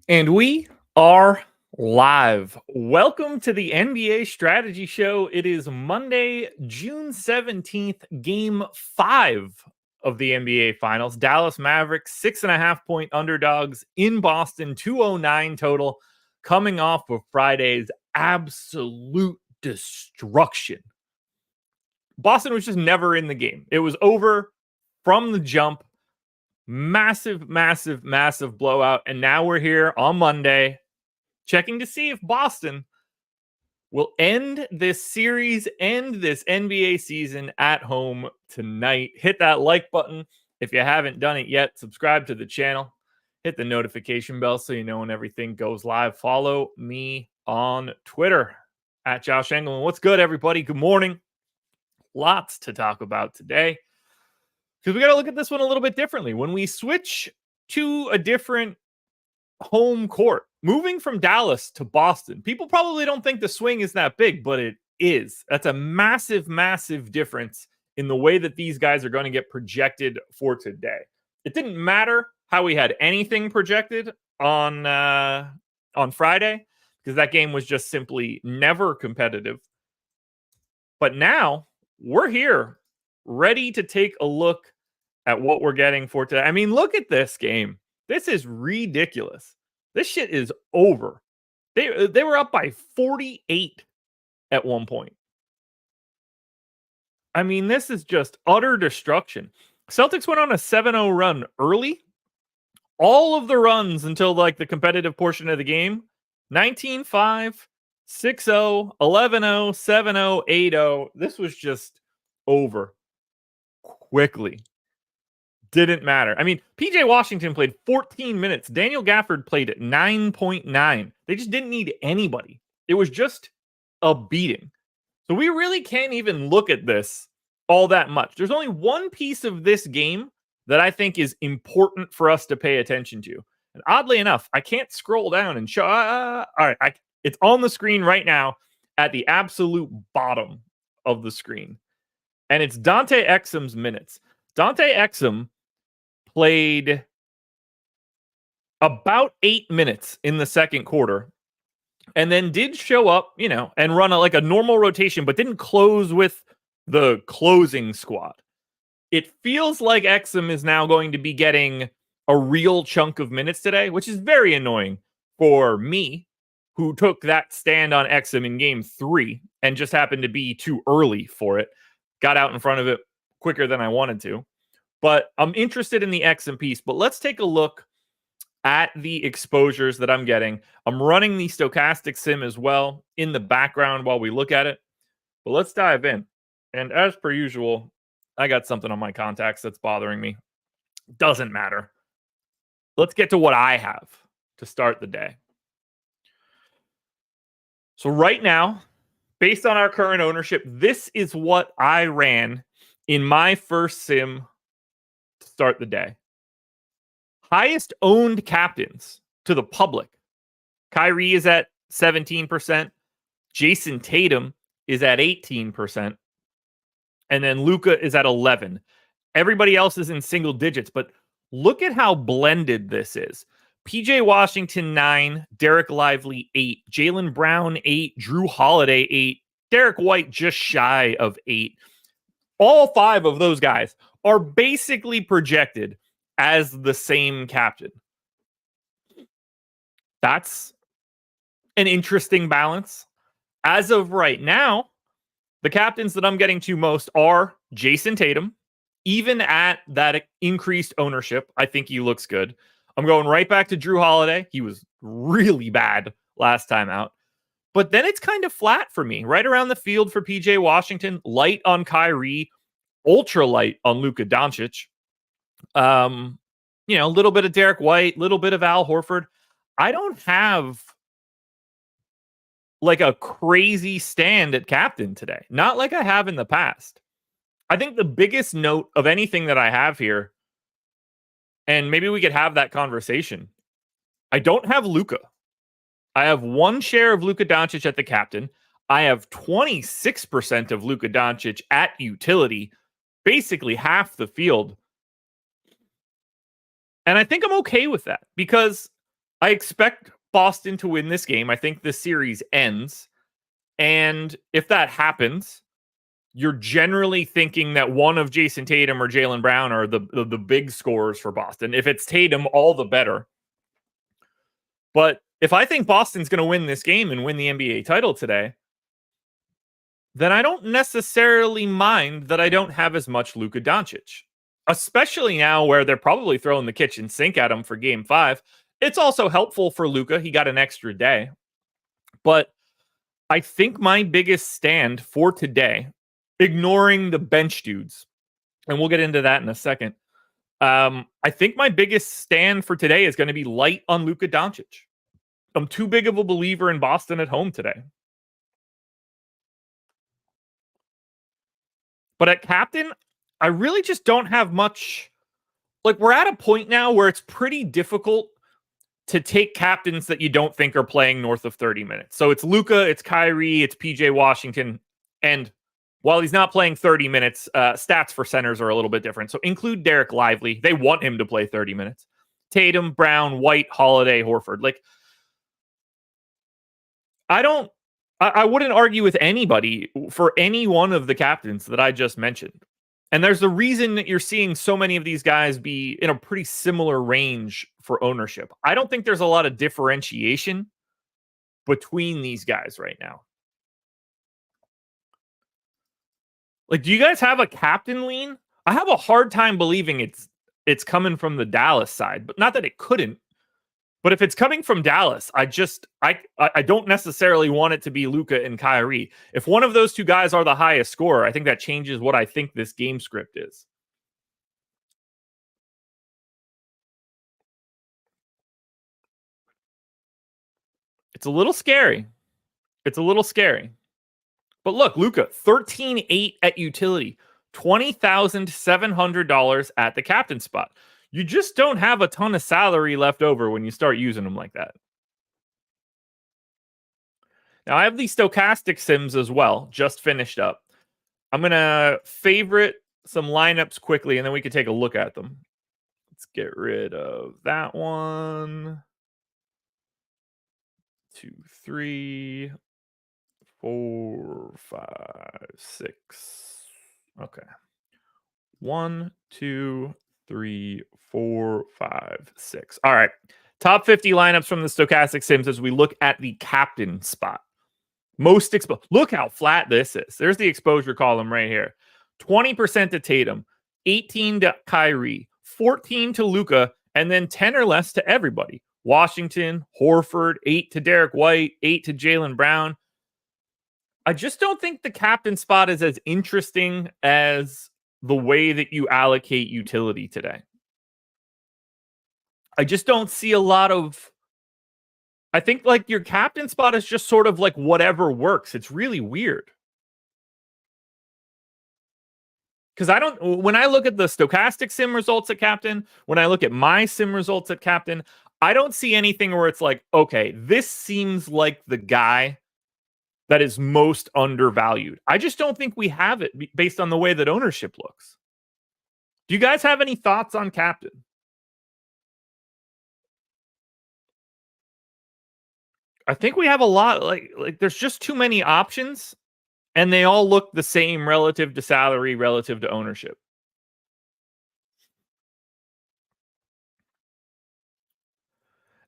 And we are live. Welcome to the NBA Strategy Show. It is Monday, June 17th, game 5 of the NBA Finals. Dallas Mavericks, 6.5-point underdogs in Boston, 209 total, coming off of Friday's absolute destruction. Boston was just never in the game. It was over from the jump. Massive blowout. And now we're here on Monday checking to see if Boston will end this series, end this NBA season at home tonight. Hit that like button if you haven't done it yet. Subscribe to the channel. Hit the notification bell so you know when everything goes live. Follow me on Twitter at Josh Engleman. What's good, everybody? Good morning. Lots to talk about today, because we got to look at this one a little bit differently. When we switch to a different home court, moving from Dallas to Boston, people probably don't think the swing is that big, but it is. That's a massive difference in the way that these guys are going to get projected for today. It didn't matter how we had anything projected on Friday, because that game was just simply never competitive. But now we're here, ready to take a look at what we're getting for today. I mean, look at this game. This is ridiculous. This shit is over. They were up by 48 at one point. I mean, this is just utter destruction. Celtics went on a 7-0 run early. All of the runs until like the competitive portion of the game, 19-5, 6-0, 11-0, 7-0, 8-0. This was just over quickly. Didn't matter. I mean, PJ Washington played 14 minutes. Daniel Gafford played at 9.9. They just didn't need anybody. It was just a beating. So we really can't even look at this all that much. There's only one piece of this game that I think is important for us to pay attention to. And oddly enough, I can't scroll down and show. All right, it's on the screen right now at the absolute bottom of the screen. And it's Dante Exum's minutes. Dante Exum played about 8 minutes in the second quarter, and then did show up, and run like a normal rotation, but didn't close with the closing squad. It feels like Exum is now going to be getting a real chunk of minutes today, which is very annoying for me, who took that stand on Exum in game 3 and just happened to be too early for it. Got out in front of it quicker than I wanted to. But I'm interested in the Exum piece. But let's take a look at the exposures that I'm getting. I'm running the stochastic sim as well in the background while we look at it. But let's dive in. And as per usual, I got something on my contacts that's bothering me. Doesn't matter. Let's get to what I have to start the day. So right now, based on our current ownership, this is what I ran in my first sim to start the day. Highest owned captains to the public. Kyrie is at 17%. Jason Tatum is at 18%. And then Luka is at 11%. Everybody else is in single digits, but look at how blended this is. PJ Washington, 9. Derek Lively, 8. Jaylen Brown, 8. Drew Holiday, 8. Derek White, just shy of 8. All 5 of those guys are basically projected as the same captain. That's an interesting balance. As of right now, the captains that I'm getting to most are Jason Tatum. Even at that increased ownership, I think he looks good. I'm going right back to Drew Holiday. He was really bad last time out. But then it's kind of flat for me. Right around the field for PJ Washington, light on Kyrie, ultra light on Luka Doncic. A little bit of Derek White, little bit of Al Horford. I don't have like a crazy stand at captain today. Not like I have in the past. I think the biggest note of anything that I have here, and maybe we could have that conversation, I don't have Luka. I have 1 share of Luka Doncic at the captain. I have 26% of Luka Doncic at utility, basically half the field. And I think I'm okay with that, because I expect Boston to win this game. I think this series ends. And if that happens, you're generally thinking that one of Jason Tatum or Jaylen Brown are the big scorers for Boston. If it's Tatum, all the better. But if I think Boston's going to win this game and win the NBA title today, then I don't necessarily mind that I don't have as much Luka Doncic, especially now where they're probably throwing the kitchen sink at him for game 5. It's also helpful for Luka. He got an extra day. But I think my biggest stand for today, ignoring the bench dudes, and we'll get into that in a second. I think my biggest stand for today is going to be light on Luka Doncic. I'm too big of a believer in Boston at home today. But at captain, I really just don't have much. Like, we're at a point now where it's pretty difficult to take captains that you don't think are playing north of 30 minutes. So it's Luka, it's Kyrie, it's PJ Washington. And while he's not playing 30 minutes, stats for centers are a little bit different. So include Derek Lively. They want him to play 30 minutes. Tatum, Brown, White, Holiday, Horford. Like, I wouldn't argue with anybody for any one of the captains that I just mentioned. And there's a reason that you're seeing so many of these guys be in a pretty similar range for ownership. I don't think there's a lot of differentiation between these guys right now. Like, do you guys have a captain lean? I have a hard time believing it's coming from the Dallas side, but not that it couldn't. But if it's coming from Dallas, I don't necessarily want it to be Luka and Kyrie. If one of those two guys are the highest scorer, I think that changes what I think this game script is. It's a little scary. It's a little scary. But look, Luka, 13-8 at utility, $20,700 at the captain spot. You just don't have a ton of salary left over when you start using them like that. Now, I have the stochastic sims as well, just finished up. I'm going to favorite some lineups quickly, and then we can take a look at them. Let's get rid of that one. 2, 3, 4, 5, 6. Okay. 1, 2, 3, 4, 5, 6. All right. Top 50 lineups from the stochastic sims as we look at the captain spot. Most exposed. Look how flat this is. There's the exposure column right here. 20% to Tatum, 18 to Kyrie, 14 to Luka, and then 10 or less to everybody. Washington, Horford, 8 to Derek White, 8 to Jaylen Brown. I just don't think the captain spot is as interesting as the way that you allocate utility today. I just don't see a lot of. I think like your captain spot is just sort of like whatever works. It's really weird. Because when I look at the stochastic sim results at captain, when I look at my sim results at captain, I don't see anything where it's like, okay, this seems like the guy that is most undervalued. I just don't think we have it based on the way that ownership looks. Do you guys have any thoughts on captain? I think we have a lot, like there's just too many options, and they all look the same relative to salary, relative to ownership.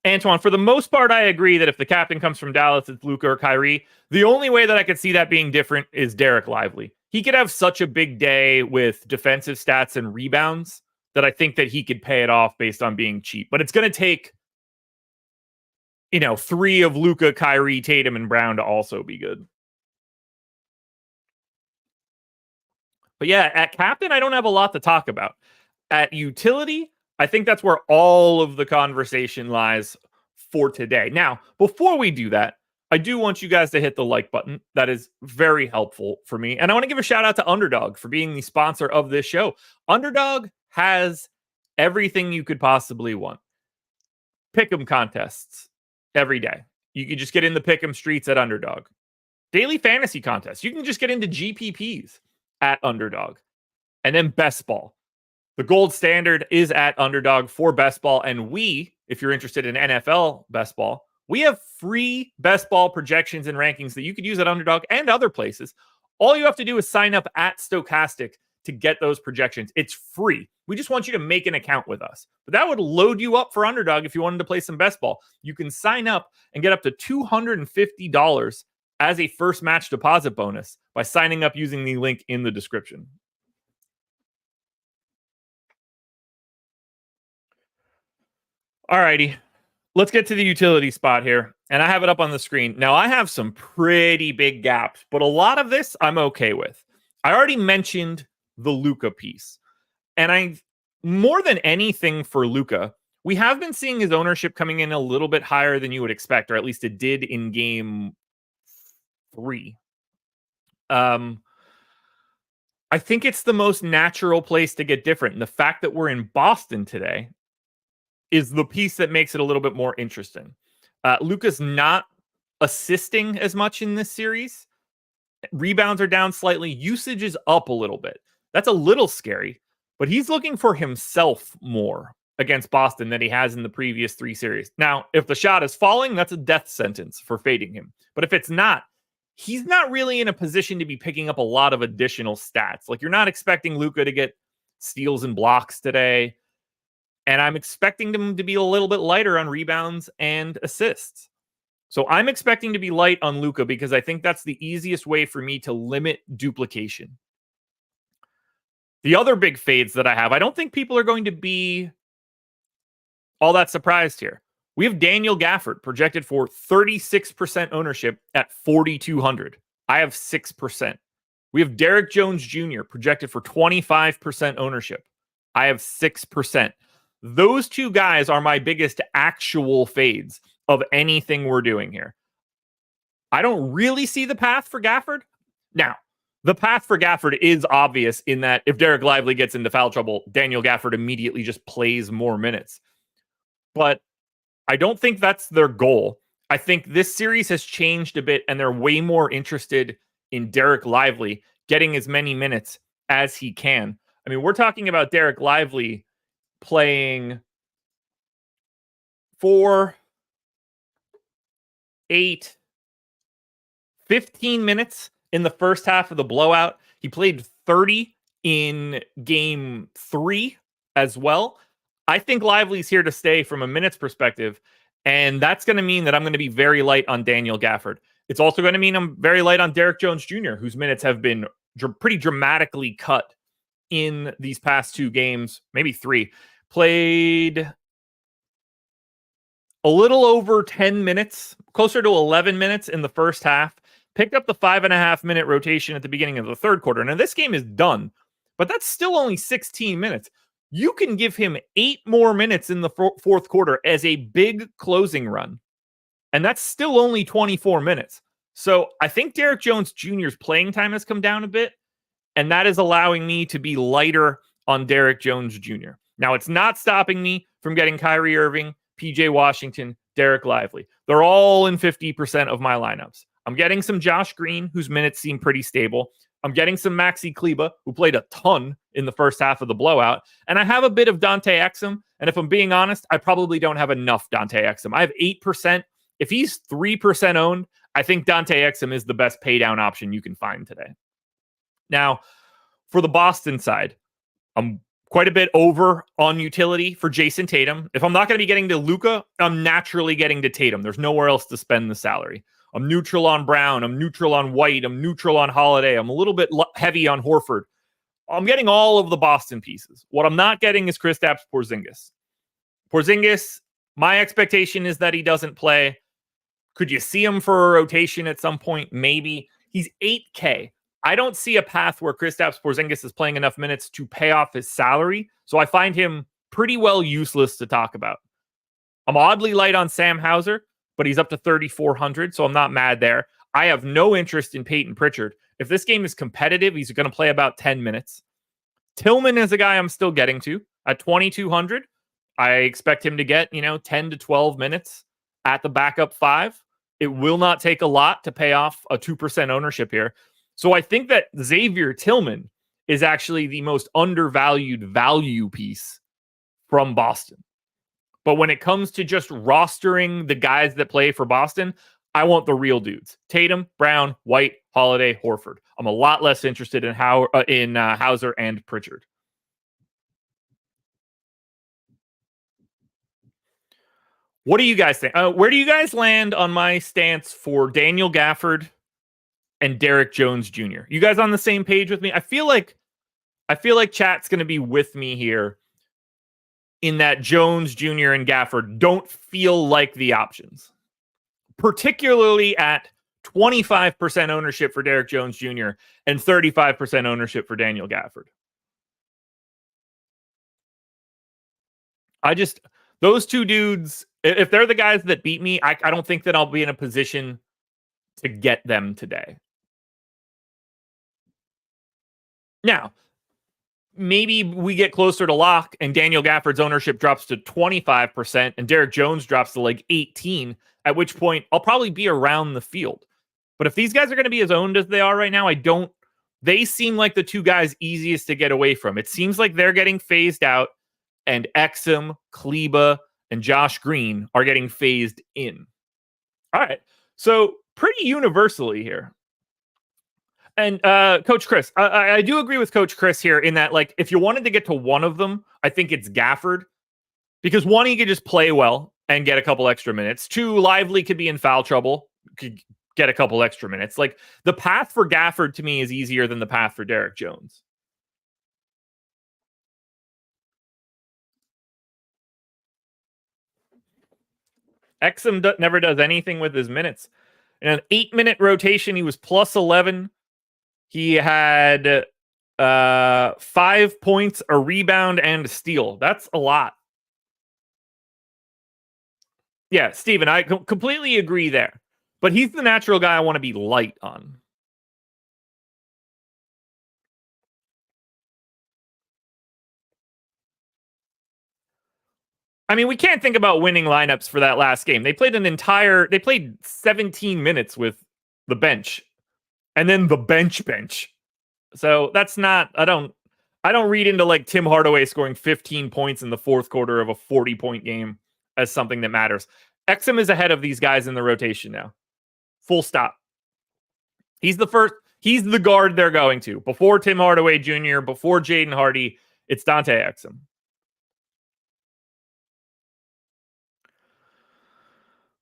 Antoine, for the most part, I agree that if the captain comes from Dallas, it's Luka or Kyrie. The only way that I could see that being different is Derek Lively. He could have such a big day with defensive stats and rebounds that I think that he could pay it off based on being cheap. But it's going to take, 3 of Luka, Kyrie, Tatum, and Brown to also be good. But yeah, at captain, I don't have a lot to talk about. At utility, I think that's where all of the conversation lies for today. Now, before we do that, I do want you guys to hit the like button. That is very helpful for me. And I want to give a shout out to Underdog for being the sponsor of this show. Underdog has everything you could possibly want. Pick'em contests every day. You can just get in the Pick'em streets at Underdog. Daily fantasy contests. You can just get into GPPs at Underdog. And then best ball. The gold standard is at Underdog for best ball. And we, if you're interested in NFL best ball, we have free best ball projections and rankings that you could use at Underdog and other places. All you have to do is sign up at Stochastic to get those projections. It's free. We just want you to make an account with us. But that would load you up for Underdog if you wanted to play some best ball. You can sign up and get up to $250 as a first match deposit bonus by signing up using the link in the description. Alrighty, let's get to the utility spot here. And I have it up on the screen. Now, I have some pretty big gaps, but a lot of this I'm okay with. I already mentioned the Luka piece. And more than anything for Luka, we have been seeing his ownership coming in a little bit higher than you would expect, or at least it did in game 3. I think it's the most natural place to get different. And the fact that we're in Boston today is the piece that makes it a little bit more interesting. Luka's not assisting as much in this series. Rebounds are down slightly. Usage is up a little bit. That's a little scary, but he's looking for himself more against Boston than he has in the previous 3 series. Now, if the shot is falling, that's a death sentence for fading him. But if it's not, he's not really in a position to be picking up a lot of additional stats. Like, you're not expecting Luka to get steals and blocks today. And I'm expecting him to be a little bit lighter on rebounds and assists. So I'm expecting to be light on Luka because I think that's the easiest way for me to limit duplication. The other big fades that I have, I don't think people are going to be all that surprised here. We have Daniel Gafford projected for 36% ownership at 4,200. I have 6%. We have Derek Jones Jr. projected for 25% ownership. I have 6%. Those two guys are my biggest actual fades of anything we're doing here. I don't really see the path for Gafford. Now, the path for Gafford is obvious in that if Derek Lively gets into foul trouble, Daniel Gafford immediately just plays more minutes. But I don't think that's their goal. I think this series has changed a bit, and they're way more interested in Derek Lively getting as many minutes as he can. I mean, we're talking about Derek Lively playing 4, 8, 15 minutes in the first half of the blowout. He played 30 in game 3 as well. I think Lively's here to stay from a minutes perspective, and that's going to mean that I'm going to be very light on Daniel Gafford. It's also going to mean I'm very light on Derek Jones Jr., whose minutes have been pretty dramatically cut in these past 2 games, maybe 3. Played a little over 10 minutes, closer to 11 minutes in the first half. Picked up the 5.5-minute rotation at the beginning of the third quarter. Now, this game is done, but that's still only 16 minutes. You can give him 8 more minutes in the fourth quarter as a big closing run, and that's still only 24 minutes. So I think Derek Jones Jr.'s playing time has come down a bit, and that is allowing me to be lighter on Derek Jones Jr. Now, it's not stopping me from getting Kyrie Irving, PJ Washington, Derek Lively. They're all in 50% of my lineups. I'm getting some Josh Green, whose minutes seem pretty stable. I'm getting some Maxi Kleba, who played a ton in the first half of the blowout. And I have a bit of Dante Exum. And if I'm being honest, I probably don't have enough Dante Exum. I have 8%. If he's 3% owned, I think Dante Exum is the best paydown option you can find today. Now, for the Boston side, I'm quite a bit over on utility for Jason Tatum. If I'm not going to be getting to Luka, I'm naturally getting to Tatum. There's nowhere else to spend the salary. I'm neutral on Brown. I'm neutral on White. I'm neutral on Holiday. I'm a little bit heavy on Horford. I'm getting all of the Boston pieces. What I'm not getting is Kristaps Porzingis. Porzingis, my expectation is that he doesn't play. Could you see him for a rotation at some point? Maybe. He's 8K. I don't see a path where Kristaps Porzingis is playing enough minutes to pay off his salary, so I find him pretty well useless to talk about. I'm oddly light on Sam Hauser, but he's up to 3,400, so I'm not mad there. I have no interest in Peyton Pritchard. If this game is competitive, he's going to play about 10 minutes. Tillman is a guy I'm still getting to. At 2,200, I expect him to get, 10 to 12 minutes at the backup 5. It will not take a lot to pay off a 2% ownership here. So I think that Xavier Tillman is actually the most undervalued value piece from Boston. But when it comes to just rostering the guys that play for Boston, I want the real dudes: Tatum, Brown, White, Holiday, Horford. I'm a lot less interested in Hauser and Pritchard. What do you guys think? Where do you guys land on my stance for Daniel Gafford and Derek Jones Jr.? You guys on the same page with me? I feel like chat's going to be with me here in that Jones Jr. and Gafford don't feel like the options, particularly at 25% ownership for Derek Jones Jr. and 35% ownership for Daniel Gafford. Those two dudes, if they're the guys that beat me, I don't think that I'll be in a position to get them today. Now, maybe we get closer to lock and Daniel Gafford's ownership drops to 25% and Derek Jones drops to like 18, at which point I'll probably be around the field. But if these guys are going to be as owned as they are right now, they seem like the two guys easiest to get away from. It seems like they're getting phased out and Exum, Kleba, and Josh Green are getting phased in. All right. So pretty universally here. And Coach Chris, I do agree with Coach Chris here in that, like, if you wanted to get to one of them, I think it's Gafford. Because one, he could just play well and get a couple extra minutes. Two, Lively could be in foul trouble, could get a couple extra minutes. Like, the path for Gafford to me is easier than the path for Derek Jones. Exum never does anything with his minutes. In an 8-minute rotation, he was plus 11. He had 5 points, a rebound, and a steal. That's a lot. Yeah, Steven, I completely agree there. But he's the natural guy I want to be light on. I mean, we can't think about winning lineups for that last game. They played 17 minutes with the bench and then the bench. So that's not, I don't read into like Tim Hardaway scoring 15 points in the fourth quarter of a 40-point game as something that matters. Exum is ahead of these guys in the rotation now. Full stop. He's the guard they're going to. Before Tim Hardaway Jr., before Jaden Hardy, it's Dante Exum.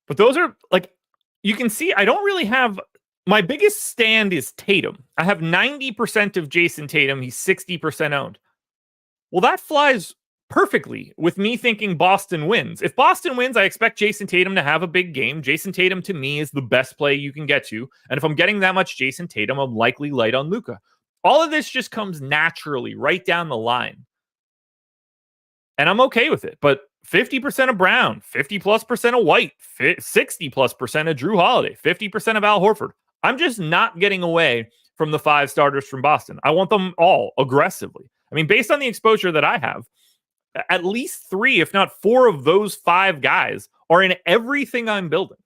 But those are, like, you can see I don't really have, my biggest stand is Tatum. I have 90% of Jason Tatum. He's 60% owned. Well, that flies perfectly with me thinking Boston wins. If Boston wins, I expect Jason Tatum to have a big game. Jason Tatum, to me, is the best play you can get to. And if I'm getting that much Jason Tatum, I'm likely light on Luka. All of this just comes naturally right down the line. And I'm okay with it. But 50% of Brown, 50+% of White, 60+% of Drew Holiday, 50% of Al Horford. I'm just not getting away from the 5 starters from Boston. I want them all aggressively. I mean, based on the exposure that I have, at least 3, if not 4 of those 5 guys are in everything I'm building.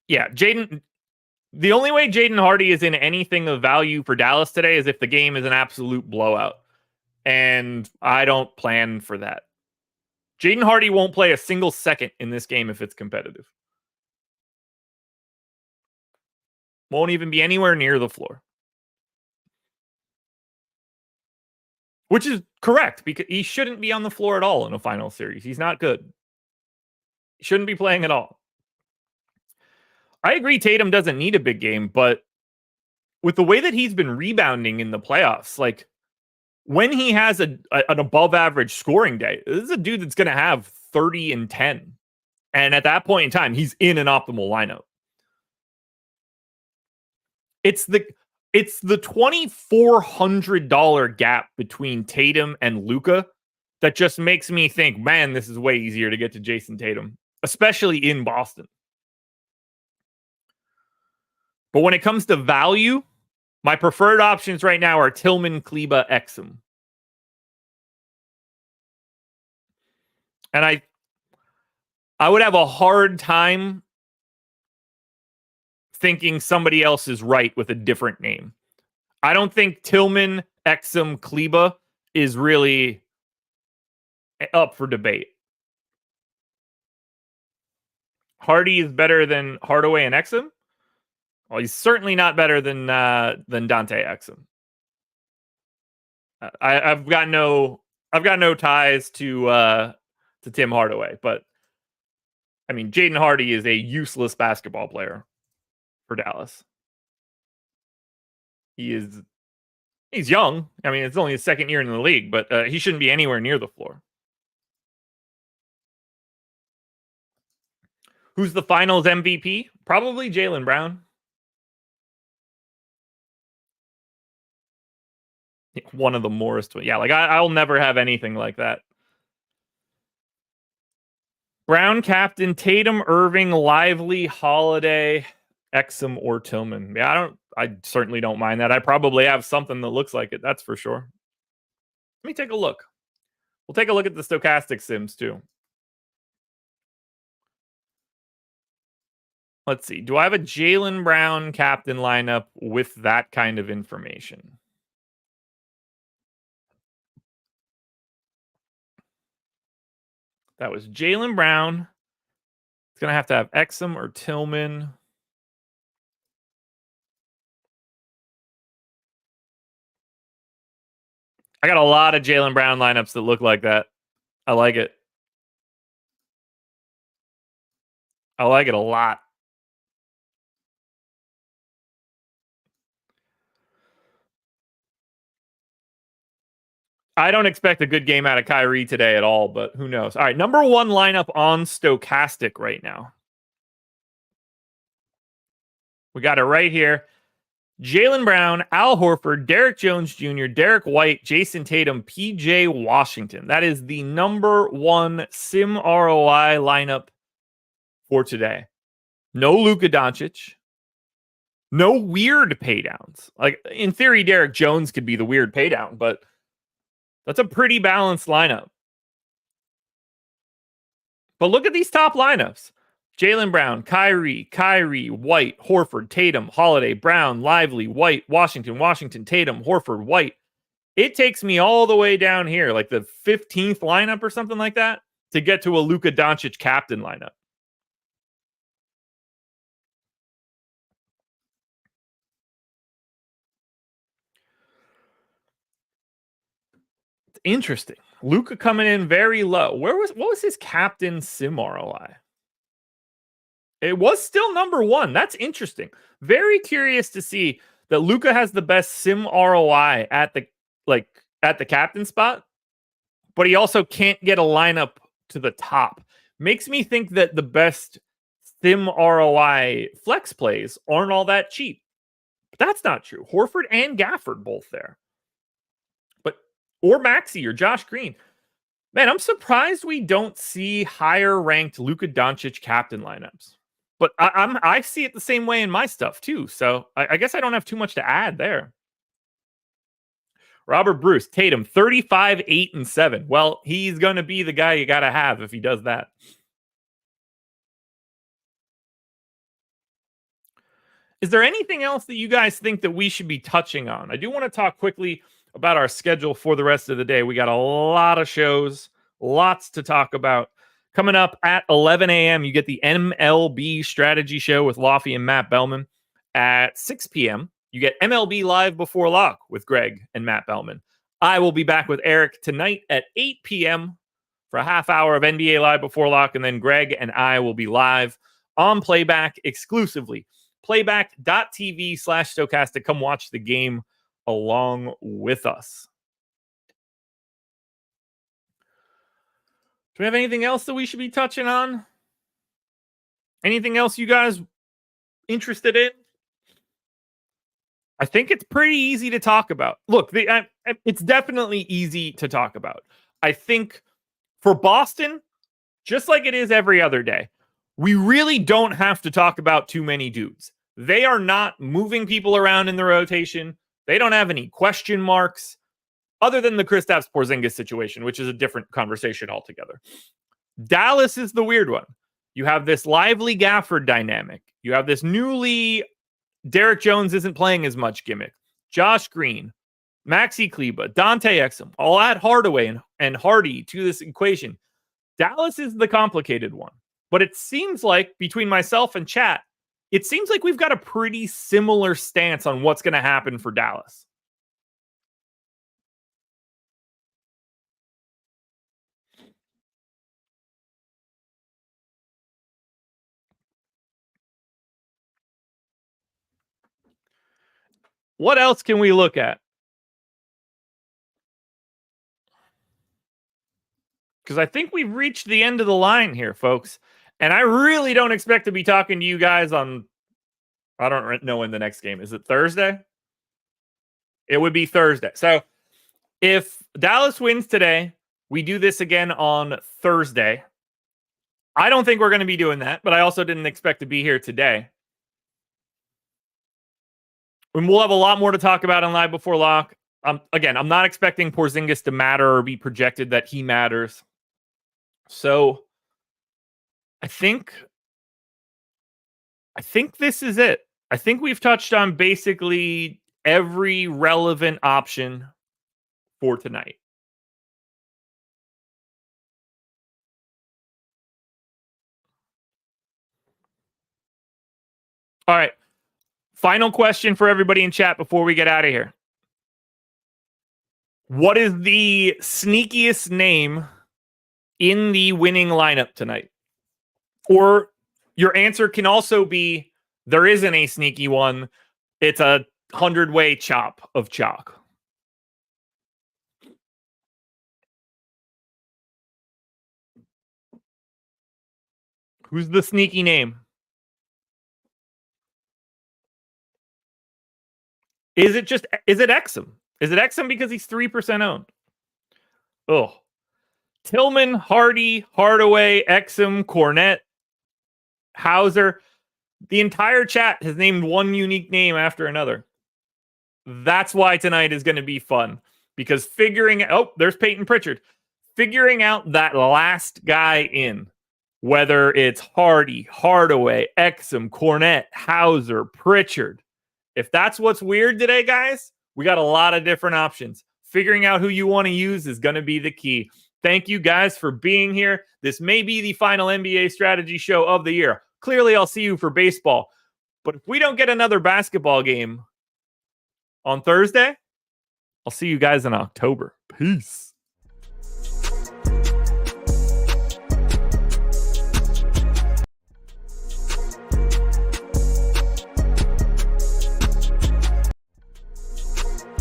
Yeah, the only way Jaden Hardy is in anything of value for Dallas today is if the game is an absolute blowout. And I don't plan for that. Jaden Hardy won't play a single second in this game if it's competitive. Won't even be anywhere near the floor. Which is correct, because he shouldn't be on the floor at all in a final series. He's not good. He shouldn't be playing at all. I agree Tatum doesn't need a big game, but with the way that he's been rebounding in the playoffs, like, when he has an above average scoring day, this is a dude that's going to have 30 and 10. And at that point in time, he's in an optimal lineup. It's the $2,400 gap between Tatum and Luka that just makes me think, man, this is way easier to get to Jason Tatum, especially in Boston. But when it comes to value, my preferred options right now are Tillman, Kleba, Exum. And I would have a hard time thinking somebody else is right with a different name. I don't think Tillman, Exum, Kleba is really up for debate. Hardy is better than Hardaway and Exum. Well, he's certainly not better than Dante Exum. I've got no ties to Tim Hardaway, but I mean, Jaden Hardy is a useless basketball player for Dallas. He's young. I mean, it's only his second year in the league, but he shouldn't be anywhere near the floor. Who's the finals MVP? Probably Jaylen Brown. One of the Morris twins. Yeah, like I'll never have anything like that. Brown captain, Tatum, Irving, Lively, Holiday, Exum, or Tillman. Yeah, I certainly don't mind that. I probably have something that looks like it. That's for sure. Let me take a look. We'll take a look at the stochastic sims too. Let's see. Do I have a Jaylen Brown captain lineup with that kind of information? That was Jaylen Brown. It's going to have Exum or Tillman. I got a lot of Jaylen Brown lineups that look like that. I like it. I like it a lot. I don't expect a good game out of Kyrie today at all, but who knows? All right, number one lineup on Stochastic right now. We got it right here. Jaylen Brown, Al Horford, Derek Jones Jr., Derek White, Jason Tatum, PJ Washington. That is the number one sim ROI lineup for today. No Luka Doncic. No weird paydowns. Like, in theory, Derek Jones could be the weird paydown, but that's a pretty balanced lineup. But look at these top lineups. Jaylen Brown, Kyrie, White, Horford, Tatum, Holiday, Brown, Lively, White, Washington, Tatum, Horford, White. It takes me all the way down here, like the 15th lineup or something like that, to get to a Luka Doncic captain lineup. It's interesting. Luka coming in very low. What was his captain sim ROI? It was still number one. That's interesting. Very curious to see that Luka has the best sim ROI at the captain spot, but he also can't get a lineup to the top. Makes me think that the best sim ROI flex plays aren't all that cheap. But that's not true. Horford and Gafford both there. Or Maxey or Josh Green. Man, I'm surprised we don't see higher ranked Luka Doncic captain lineups. But I see it the same way in my stuff too. So I guess I don't have too much to add there. Robert Bruce, Tatum, 35, 8, and 7. Well, he's going to be the guy you got to have if he does that. Is there anything else that you guys think that we should be touching on? I do want to talk quickly about our schedule for the rest of the day. We got a lot of shows, lots to talk about. Coming up at 11 a.m., you get the MLB strategy show with Lofty and Matt Bellman. At 6 p.m., you get MLB Live Before Lock with Greg and Matt Bellman. I will be back with Eric tonight at 8 p.m. for a half hour of NBA Live Before Lock, and then Greg and I will be live on Playback exclusively. Playback.tv/Stochastic. Come watch the game along with us. Do we have anything else that we should be touching on? Anything else you guys interested in? I think it's pretty easy to talk about. Look, it's definitely easy to talk about. I think for Boston, just like it is every other day, we really don't have to talk about too many dudes. They are not moving people around in the rotation. They don't have any question marks other than the Kristaps Porzingis situation, which is a different conversation altogether. Dallas is the weird one. You have this lively Gafford dynamic. You have this newly Derek Jones isn't playing as much gimmick. Josh Green, Maxi Kleba, Dante Exum, all add Hardaway and Hardy to this equation. Dallas is the complicated one. But it seems like, between myself and chat, it seems like we've got a pretty similar stance on what's going to happen for Dallas. What else can we look at? Because I think we've reached the end of the line here, folks. And I really don't expect to be talking to you guys on, I don't know when the next game is. It Thursday? It would be Thursday. So if Dallas wins today, we do this again on Thursday. I don't think we're going to be doing that, but I also didn't expect to be here today. And we'll have a lot more to talk about on Live Before Lock. Again, I'm not expecting Porzingis to matter or be projected that he matters. So I think this is it. I think we've touched on basically every relevant option for tonight. All right. Final question for everybody in chat before we get out of here. What is the sneakiest name in the winning lineup tonight? Or your answer can also be, there isn't a sneaky one. It's a 100-way chop of chalk. Who's the sneaky name? Is it Exum? Is it Exum because he's 3% owned? Oh. Tillman, Hardy, Hardaway, Exum, Cornette, Hauser. The entire chat has named one unique name after another. That's why tonight is going to be fun. Because there's Peyton Pritchard. Figuring out that last guy in, whether it's Hardy, Hardaway, Exum, Cornette, Hauser, Pritchard. If that's what's weird today, guys, we got a lot of different options. Figuring out who you want to use is going to be the key. Thank you guys for being here. This may be the final NBA strategy show of the year. Clearly, I'll see you for baseball. But if we don't get another basketball game on Thursday, I'll see you guys in October. Peace.